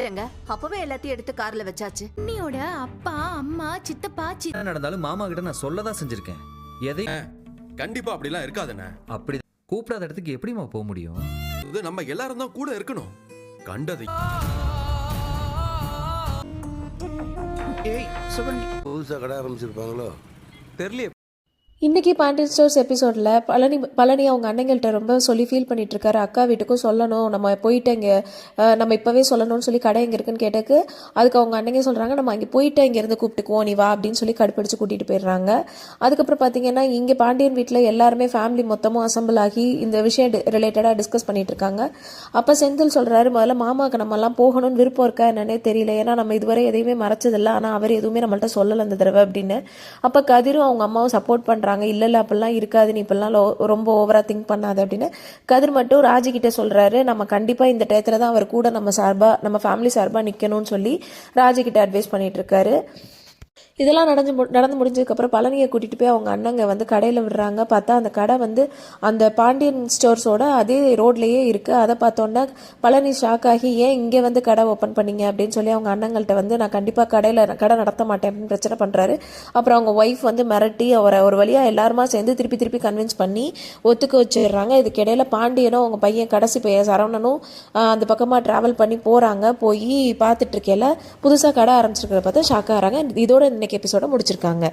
ஏங்க அப்பவே எல்லாத்தையும் எடுத்து கார்ல வச்சாச்சு. அண்ணியோட அப்பா அம்மா சித்தப்பா என்ன நடந்தாலும் மாமா கிட்ட நான் சொல்லதான் செஞ்சிருக்கேன். எதை கண்டிப்பா அப்படிலாம் இருக்காதுண்ணே. அப்படி கூப்பிடாத இடத்துக்கு எப்படிமா போக முடியும்? இது நம்ம எல்லாரும் தான் கூட இருக்கணும். கண்டதை புதுசாக கடை ஆரம்பிச்சிருப்பாங்களோ தெரியல. இன்றைக்கி பாண்டியன் ஸ்டோர்ஸ் எபிசோடில் பழனி அவங்க அண்ணங்கள்கிட்ட ரொம்ப சொல்லி ஃபீல் பண்ணிகிட்ருக்காரு. அக்கா வீட்டுக்கும் சொல்லணும், நம்ம போயிட்டு இங்கே நம்ம இப்போவே சொல்லணும்னு சொல்லி கடை எங்கே இருக்குன்னு கேட்டக்கு அதுக்கு அவங்க அண்ணங்க சொல்கிறாங்க, நம்ம அங்கே போயிட்டு இங்கேருந்து கூப்பிட்டுக்குவோம் நீ வா அப்படின்னு சொல்லி கடுப்பிடிச்சு கூட்டிகிட்டு போயிடுறாங்க. அதுக்கப்புறம் பார்த்தீங்கன்னா இங்கே பாண்டியன் வீட்டில் எல்லாருமே ஃபேமிலி மொத்தமும் அசம்பிள் ஆகி இந்த விஷயம் ரிலேட்டடாக டிஸ்கஸ் பண்ணிகிட்டு இருக்காங்க. அப்போ செந்தில் சொல்கிறாரு, முதல்ல மாமாவுக்கு நம்மலாம் போகணும்னு விருப்பம் இருக்கா என்னன்னே தெரியல, ஏன்னா நம்ம இதுவரை எதையுமே மறைச்சதில்லை, ஆனால் அவர் எதுவுமே நம்மள்ட்ட சொல்லலை அந்த தடவை அப்படின்னு. அப்போ கதிரும் அவங்க அம்மாவும் சப்போர்ட் பண்ணுறாங்க. இல்லை அப்படிலாம் இருக்காது, நீ இப்பெல்லாம் ரொம்ப ஓவரா திங்க் பண்ணாது அப்படின்னு. கதிர் மட்டும் ராஜிக்கிட்ட சொல்றாரு, நம்ம கண்டிப்பா இந்த டயத்துல தான் அவர் கூட நம்ம ஃபேமிலி சார்பா நிக்கணும்னு சொல்லி ராஜிக்கிட்ட அட்வைஸ் பண்ணிட்டு இருக்காரு. இதெல்லாம் நடந்து முடிஞ்சதுக்கப்புறம் பழனியை கூட்டிகிட்டு போய் அவங்க அண்ணங்க கடையில் விடுறாங்க. பார்த்தா அந்த கடை அந்த பாண்டியன் ஸ்டோர்ஸோட அதே ரோட்லேயே இருக்குது. அதை பார்த்தோன்னா பழனி ஷாக் ஆகி, ஏன் இங்கே கடை ஓப்பன் பண்ணீங்க அப்படின்னு சொல்லி அவங்க அண்ணங்கள்கிட்ட நான் கண்டிப்பாக கடை நடத்த மாட்டேன் அப்படின்னு பிரச்சனை பண்ணுறாரு. அப்புறம் அவங்க ஒய்ஃப் மிரட்டி அவரை ஒரு வழியாக எல்லாருமா சேர்ந்து திருப்பி கன்வின்ஸ் பண்ணி ஒத்துக்க வச்சிடுறாங்க. இதுக்கு இடையில பாண்டியனும் அவங்க பையன் கடைசி பையன் சரவணனும் அந்த பக்கமாக ட்ராவல் பண்ணி போகிறாங்க. போய் பார்த்துட்டு இருக்கையில புதுசாக கடை ஆரம்பிச்சிருக்கிறத பார்த்தா ஷாக் ஆகிறாங்க. இதோட இன்னைக்கு எபிசோட முடிச்சிருக்காங்க.